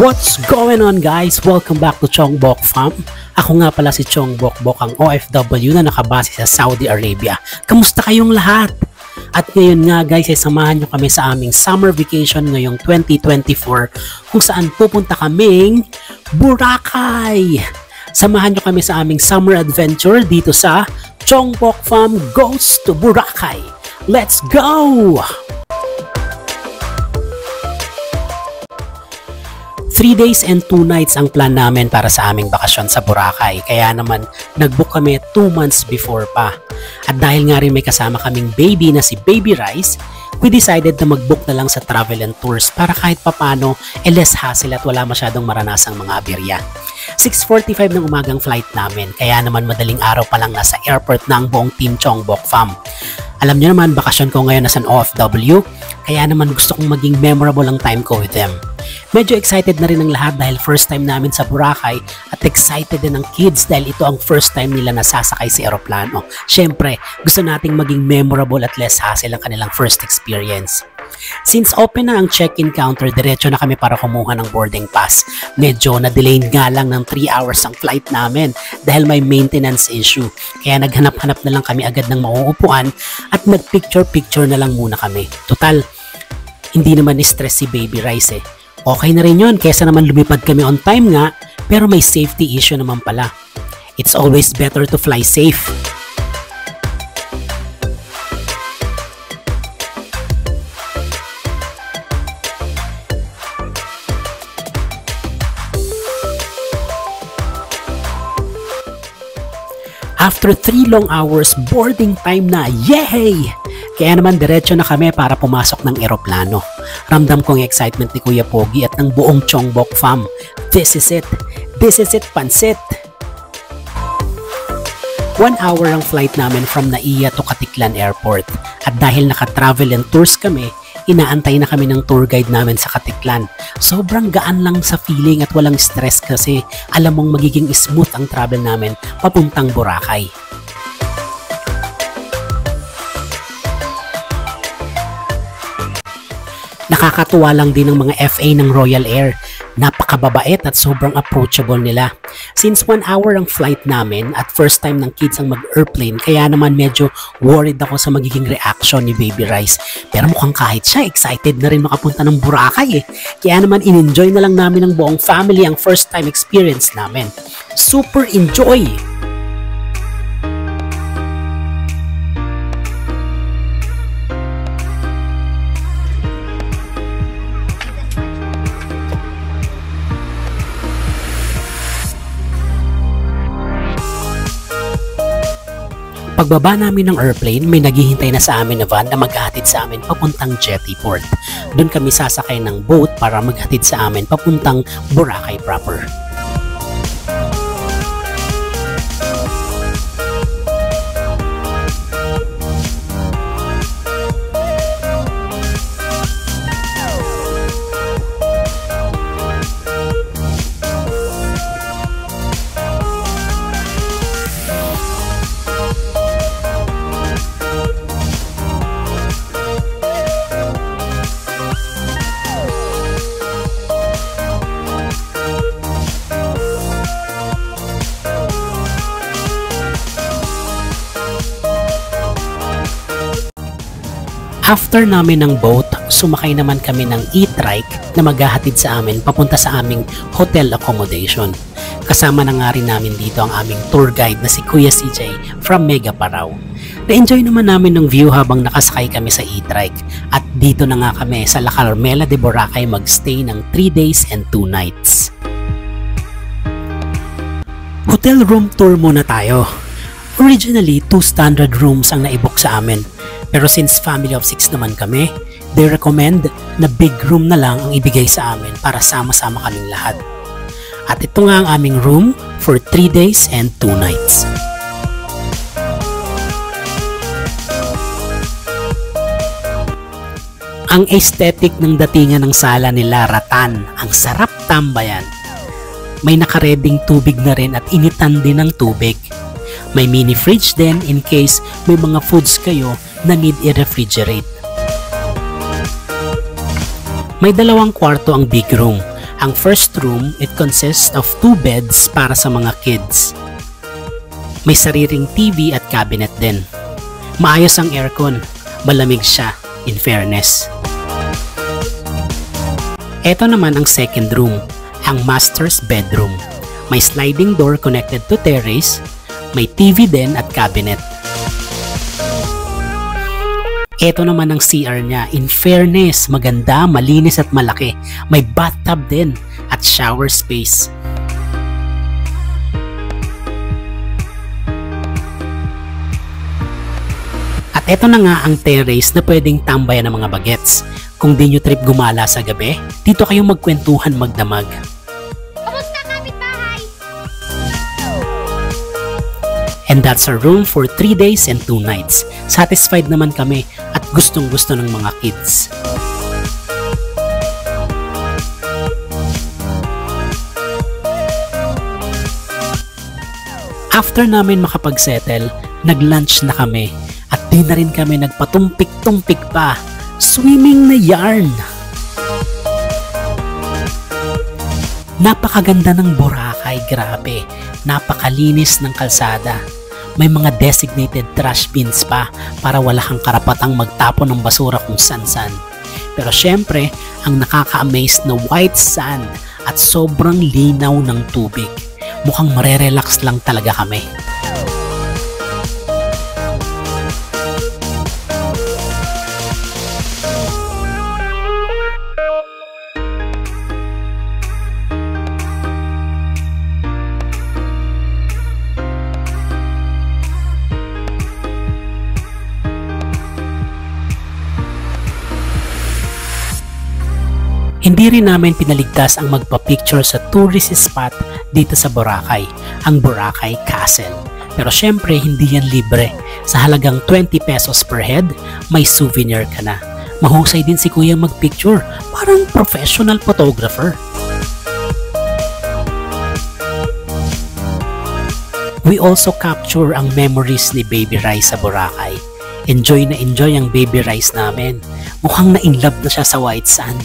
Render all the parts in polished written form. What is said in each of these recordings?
What's going on guys? Welcome back to Chongbok Fam. Ako nga pala si Chong Bokbok, ang OFW na nakabase sa Saudi Arabia. Kamusta kayong lahat? At ngayon nga guys ay samahan nyo kami sa aming summer vacation ngayong 2024 kung saan pupunta kaming Boracay. Samahan nyo kami sa aming summer adventure dito sa Chongbok Fam Goes to Boracay. Let's go! 3 days and 2 nights ang plan namin para sa aming bakasyon sa Boracay. Kaya naman nag-book kami 2 months before pa. At dahil nga rin may kasama kaming baby na si Baby Rice, we decided na mag-book na lang sa travel and tours para kahit papano less hassle at wala masyadong maranasang mga aberya. 6:45 ng umagang flight namin, kaya naman madaling araw pa lang nasa airport na ang buong team Chongbok Fam. Alam niyo naman, bakasyon ko ngayon as an OFW, kaya naman gusto kong maging memorable ang time ko with them. Medyo excited na rin ang lahat dahil first time namin sa Boracay at excited din ang kids dahil ito ang first time nila nasasakay sa eroplano. Siyempre, gusto nating maging memorable at less hassle ang kanilang first experience. Since open na ang check-in counter, diretso na kami para kumuha ng boarding pass. Medyo na-delay nga lang ng 3 hours ang flight namin dahil may maintenance issue. Kaya naghanap-hanap na lang kami agad ng mauupuan at nag-picture-picture na lang muna kami. Total, hindi naman ni-stress si Baby Rice eh. Okay na rin yun, kesa naman lumipad kami on time nga, pero may safety issue naman pala. It's always better to fly safe. After 3 long hours, boarding time na! Yay! Kaya naman diretso na kami para pumasok ng eroplano. Ramdam kong excitement ni Kuya Pogi at ng buong Chongbok Fam. This is it! This is it, pansit! 1 hour ang flight namin from Naiya to Katiklan Airport. At dahil naka-travel and tours kami, inaantay na kami ng tour guide namin sa Katiklan. Sobrang gaan lang sa feeling at walang stress kasi alam mong magiging smooth ang travel namin papuntang Boracay. Nakakatuwa lang din ng mga FA ng Royal Air. Napakababait at sobrang approachable nila. Since 1 hour ang flight namin at first time ng kids ang mag-airplane, kaya naman medyo worried ako sa magiging reaction ni Baby Rice. Pero mukhang kahit siya, excited na rin makapunta ng Boracay eh. Kaya naman in-enjoy na lang namin ng buong family ang first time experience namin. Super enjoy! Pagbaba namin ng airplane, may naghihintay na sa amin na van na maghahatid sa amin papuntang Jetty Port. Doon kami sasakay ng boat para maghatid sa amin papuntang Boracay proper. After namin ng boat, sumakay naman kami ng e-trike na maghahatid sa amin papunta sa aming hotel accommodation. Kasama na nga rin namin dito ang aming tour guide na si Kuya CJ from Mega Parao. Na-enjoy naman namin ng view habang nakasakay kami sa e-trike at dito na nga kami sa La Carmela de Boracay magstay ng 3 days and 2 nights. Hotel room tour muna tayo. Originally, 2 standard rooms ang naibok sa amin. Pero since family of 6 naman kami, they recommend na big room na lang ang ibigay sa amin para sama-sama kaming lahat. At ito nga ang aming room for 3 days and 2 nights. Ang aesthetic ng datingan ng sala nila Ratan, ang sarap tambayan. May nakareding tubig na rin at initan din ng tubig. May mini fridge din in case may mga foods kayo na need i-refrigerate. May 2 kwarto ang big room Ang first room, it consists of 2 beds para sa mga kids. May sariling TV at cabinet din. Maayos ang aircon, malamig siya, in fairness. Ito naman ang second room, ang master's bedroom. May sliding door connected to terrace, may TV din at cabinet. Ito naman ang CR niya. In fairness, maganda, malinis at malaki. May bathtub din at shower space. At ito na nga ang terrace na pwedeng tambayan ng mga bagets. Kung di nyo trip gumala sa gabi, dito kayo magkwentuhan magdamag. And that's our room for 3 days and 2 nights. Satisfied naman kami at gustong-gusto ng mga kids. After namin makapag-settle, nag-lunch na kami at di na rin kami nagpatumpik-tumpik pa. Swimming na yarn! Napakaganda ng Boracay, grabe. Napakalinis ng kalsada. May mga designated trash bins pa para wala kang karapatang magtapon ng basura kung san-san. Pero syempre, ang nakaka-amaze na white sand at sobrang linaw ng tubig. Mukhang marerelax lang talaga kami. Hindi rin namin pinaligtas ang magpa-picture sa tourist spot dito sa Boracay, ang Boracay Castle. Pero syempre, hindi yan libre. Sa halagang 20 pesos per head, may souvenir ka na. Mahusay din si Kuya mag-picture, parang professional photographer. We also capture ang memories ni Baby Rice sa Boracay. Enjoy na enjoy ang Baby Rice namin. Mukhang na-inlove na siya sa white sand.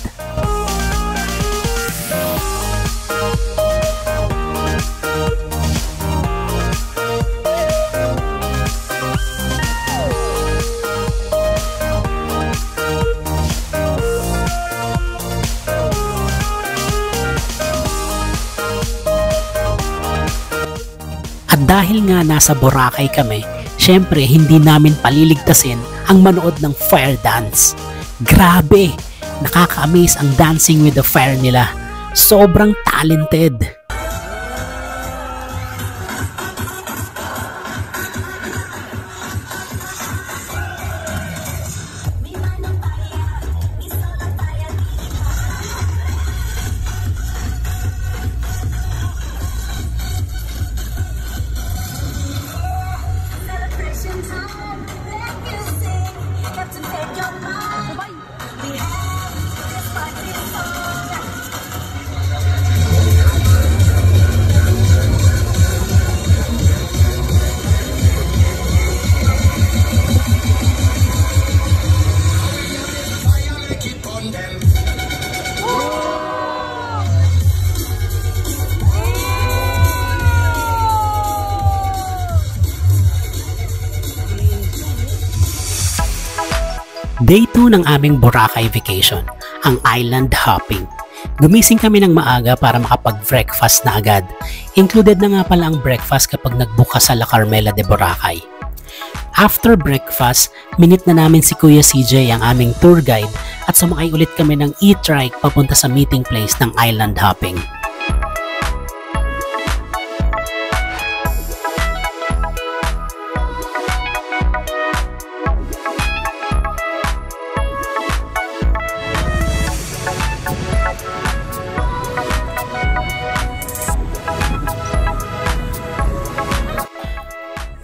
At dahil nga nasa Boracay kami, syempre hindi namin paliligtasin ang manood ng fire dance. Grabe! Nakaka-amaze ang dancing with the fire nila. Sobrang talented! Day 2 ng aming Boracay vacation, ang island hopping. Gumising kami ng maaga para makapag-breakfast na agad. Included na nga pala ang breakfast kapag nagbuka sa La Carmela de Boracay. After breakfast, minute na namin si Kuya CJ ang aming tour guide at sumakay ulit kami ng e-trike papunta sa meeting place ng island hopping.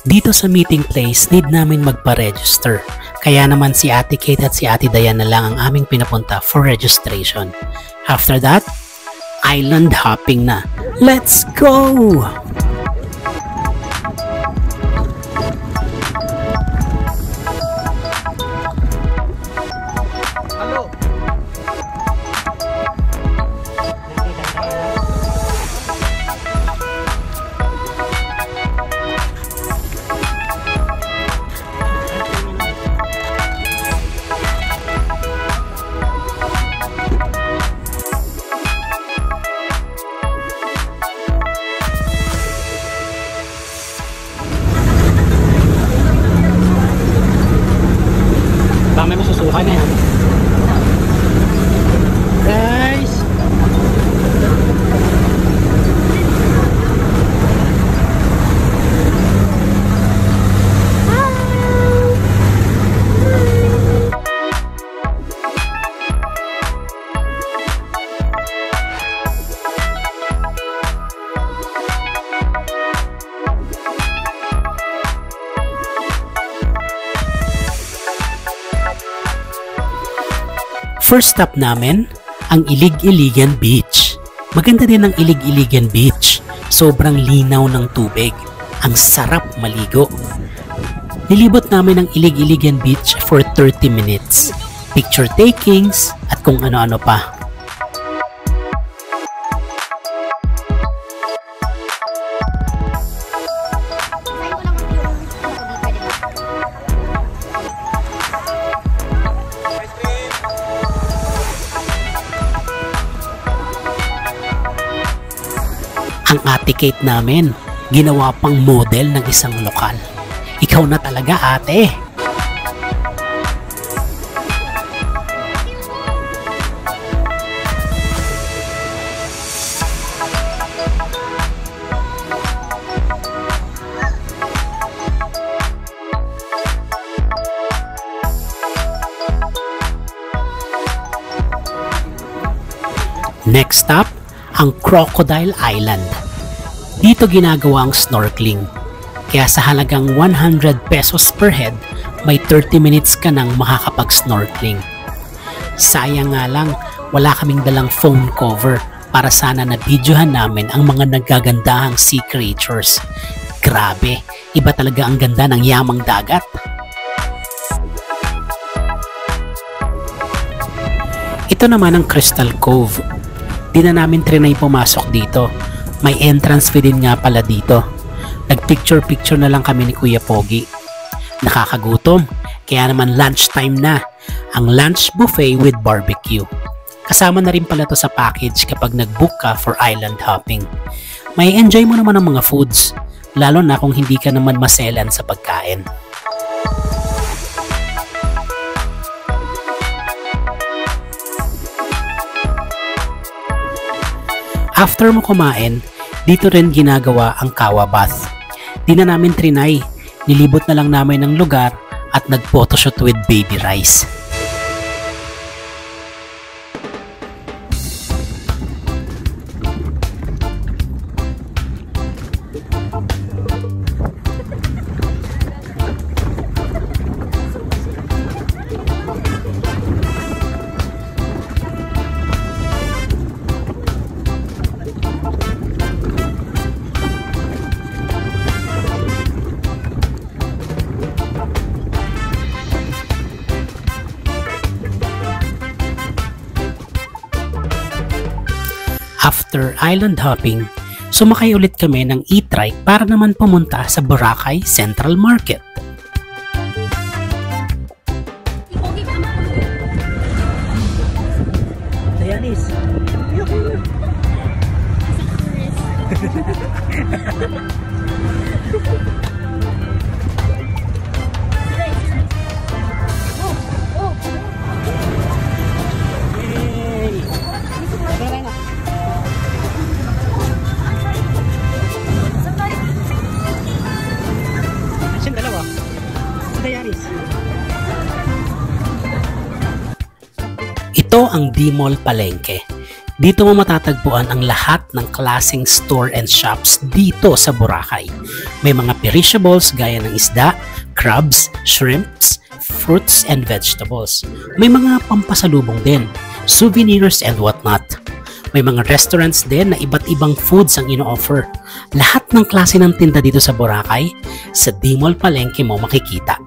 Dito sa meeting place, need namin magpa-register. Kaya naman si Ate Kate at si Ate Diana lang ang aming pinapunta for registration. After that, island hopping na. Let's go! Okay na yan. Guys! First stop namin, ang Ilig-Iligan Beach. Maganda din ang Ilig-Iligan Beach. Sobrang linaw ng tubig. Ang sarap maligo. Nilibot namin ang Ilig-Iligan Beach for 30 minutes. Picture takings at kung ano-ano pa. Ang ate Kate namin, ginawa pang model ng isang lokal. Ikaw na talaga, ate! Next stop, ang Crocodile Island. Dito ginagawa ang snorkeling. Kaya sa halagang 100 pesos per head, may 30 minutes ka nang makakapag-snorkeling. Sayang nga lang, wala kaming dalang phone cover para sana na-videohan namin ang mga nagagandahang sea creatures. Grabe, iba talaga ang ganda ng yamang dagat. Ito naman ang Crystal Cove. Di na namin trinay pumasok dito. May entrance fee din nga pala dito. Nagpicture-picture na lang kami ni Kuya Pogi. Nakakagutom, kaya naman lunchtime na. Ang lunch buffet with barbecue. Kasama na rin pala to sa package kapag nag-book ka for island hopping. May enjoy mo naman ang mga foods, lalo na kung hindi ka naman maselan sa pagkain. After mo kumain, dito rin ginagawa ang Kawa Bath. Di na namin trinay, nilibot na lang namin ng lugar at nag-photoshoot with Baby Rice. After island hopping, sumakay ulit kami ng e-trike para naman pumunta sa Boracay Central Market. Dayanis. Ito ang D-Mall Palengke. Dito mo matatagpuan ang lahat ng klaseng store and shops dito sa Boracay. May mga perishables gaya ng isda, crabs, shrimps, fruits and vegetables. May mga pampasalubong din, souvenirs and whatnot. May mga restaurants din na iba't ibang foods ang ino-offer. Lahat ng klase ng tinda dito sa Boracay, sa D-Mall Palengke mo makikita.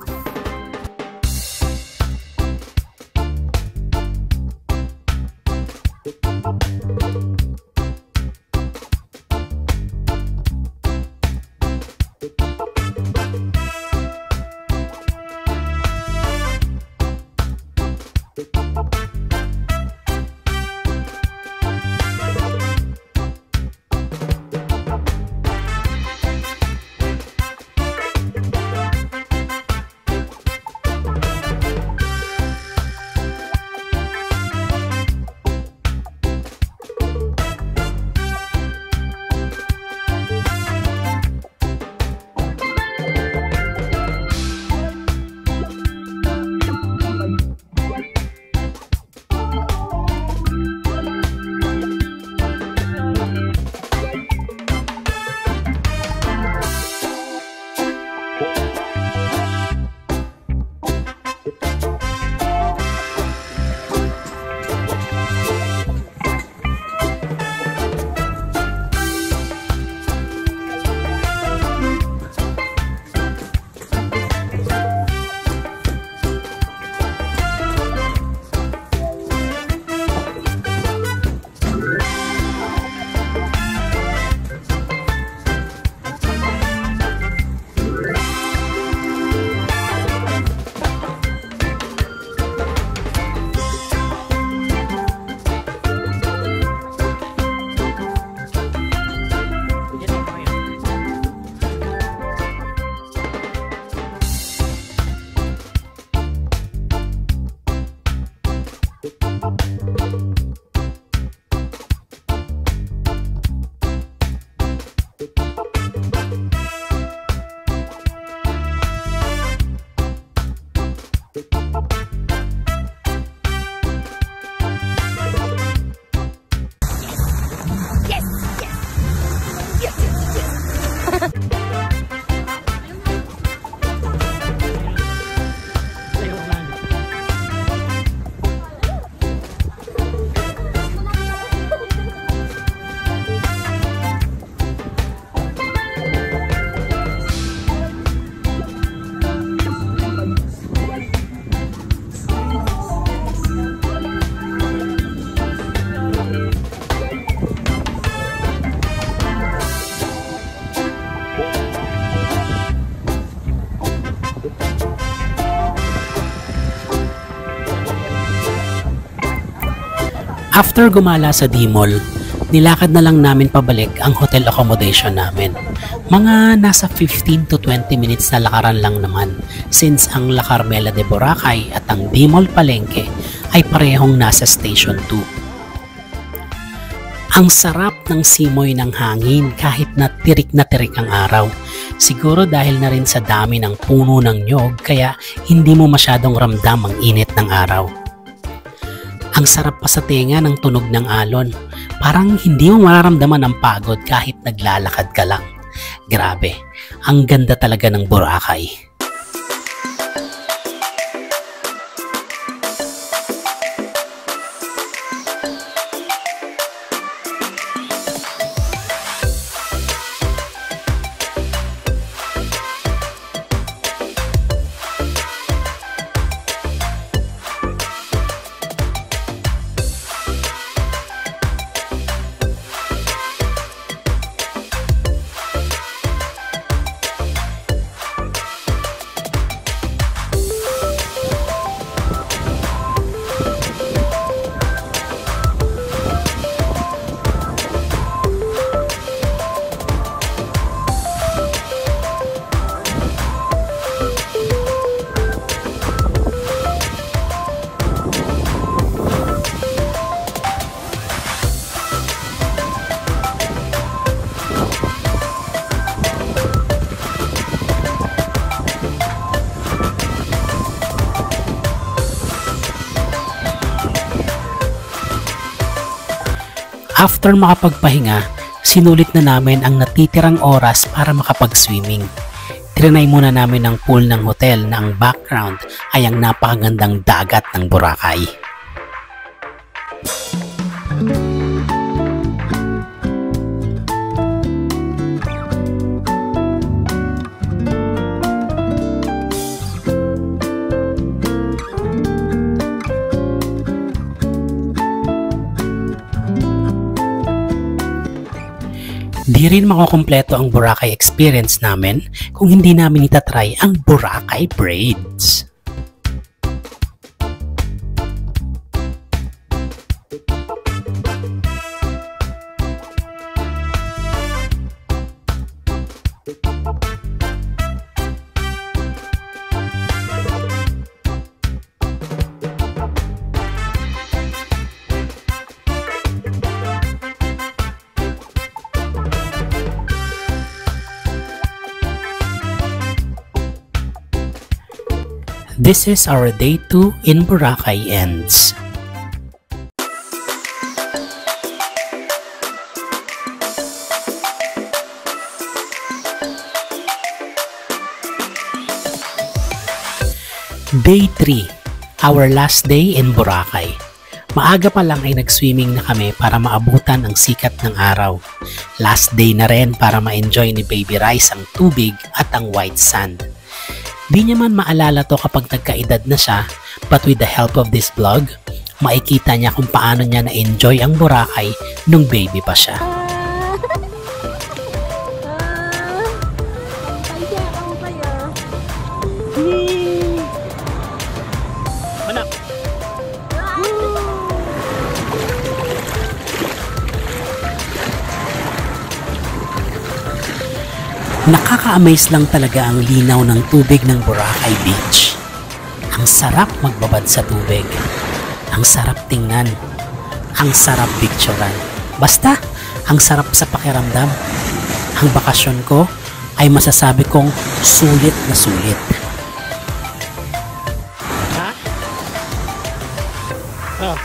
After gumala sa D-Mall, nilakad na lang namin pabalik ang hotel accommodation namin. Mga nasa 15 to 20 minutes na lakaran lang naman since ang La Carmela de Boracay at ang D-Mall Palengke ay parehong nasa Station 2. Ang sarap ng simoy ng hangin kahit na tirik ang araw. Siguro dahil na rin sa dami ng puno ng nyog kaya hindi mo masyadong ramdam ang init ng araw. Ang sarap pa sa tenga ng tunog ng alon. Parang hindi mo mararamdaman ang pagod kahit naglalakad ka lang. Grabe, ang ganda talaga ng Boracay. After makapagpahinga, sinulit na namin ang natitirang oras para makapag-swimming. Trinay muna namin ang pool ng hotel na ang background ay ang napakagandang dagat ng Boracay. Di rin makukumpleto ang Boracay experience namin kung hindi namin itatry ang Boracay braids. This is our day 2 in Boracay ends. Day 3, our last day in Boracay. Maaga pa lang ay nag-swimming na kami para maabutan ang sikat ng araw. Last day na rin para ma-enjoy ni Baby Rice ang tubig at ang white sand. Di niya man maalala to kapag nagkaedad na siya, but with the help of this vlog, makikita niya kung paano niya na-enjoy ang Boracay nung baby pa siya. Nakaka-amaze lang talaga ang linaw ng tubig ng Boracay Beach. Ang sarap magbabad sa tubig. Ang sarap tingnan. Ang sarap picturean. Basta, ang sarap sa pakiramdam. Ang bakasyon ko ay masasabi kong sulit na sulit. Ha? Oh.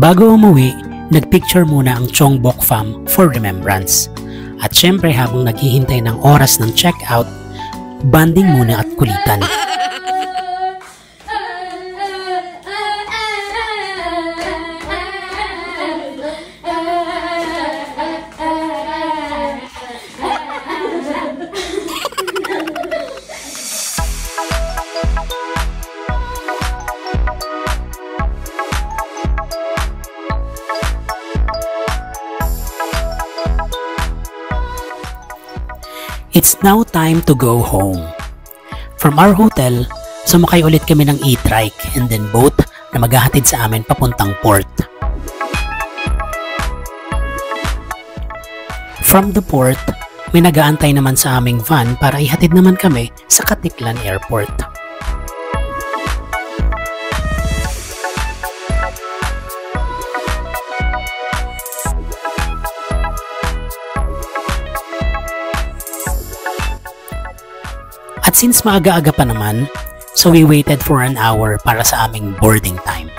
Bago umuwi, nagpicture muna ang Chongbok fam for remembrance. At syempre habang naghihintay ng oras ng check-out, banding muna at kulitan. It's now time to go home. From our hotel, sumakay ulit kami ng e-trike and then boat na maghahatid sa amin papuntang port. From the port, may nag-aantay naman sa aming van para ihatid naman kami sa Katiklan Airport. At since maaga-aga pa naman, so we waited for an hour para sa aming boarding time.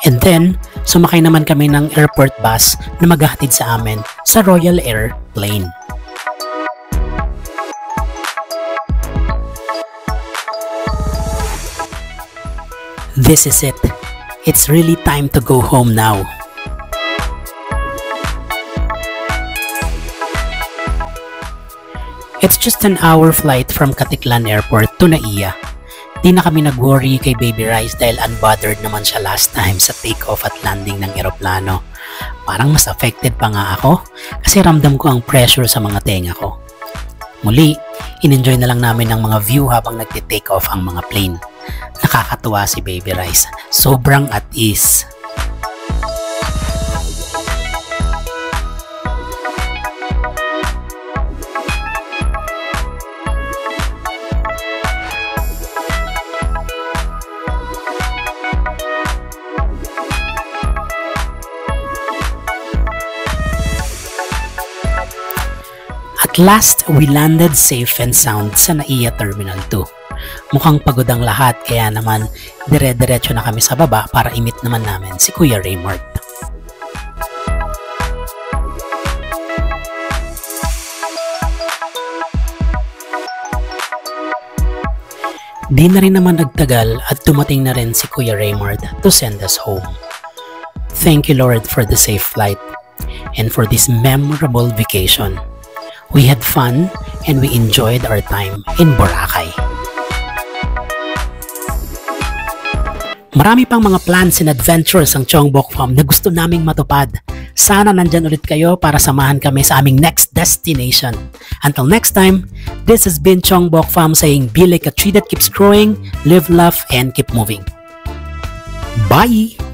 And then, sumakay naman kami ng airport bus na maghahatid sa amin sa Royal Air plane. This is it. It's really time to go home now. It's just an hour flight from Katiklan Airport to Naiya. Di na kami nag-worry kay Baby Rice dahil unbothered naman siya last time sa take-off at landing ng eroplano. Parang mas affected pa nga ako kasi ramdam ko ang pressure sa mga tenga ko. Muli, in-enjoy na lang namin ang mga view habang nagti-take off ang mga plane. Nakakatuwa si Baby Rice. Sobrang at ease. At last, we landed safe and sound sa Naiya Terminal 2. Mukhang pagod ang lahat kaya naman dire-diretso na kami sa baba para i-meet naman namin si Kuya Raymart. Di na rin naman nagtagal at dumating na rin si Kuya Raymart to send us home. Thank you Lord for the safe flight and for this memorable vacation. We had fun and we enjoyed our time in Boracay. Marami pang mga plans and adventures ang Chongbok fam na gusto naming matupad. Sana nandyan ulit kayo para samahan kami sa aming next destination. Until next time, this has been Chongbok fam saying be like a tree that keeps growing, live, laugh, and keep moving. Bye!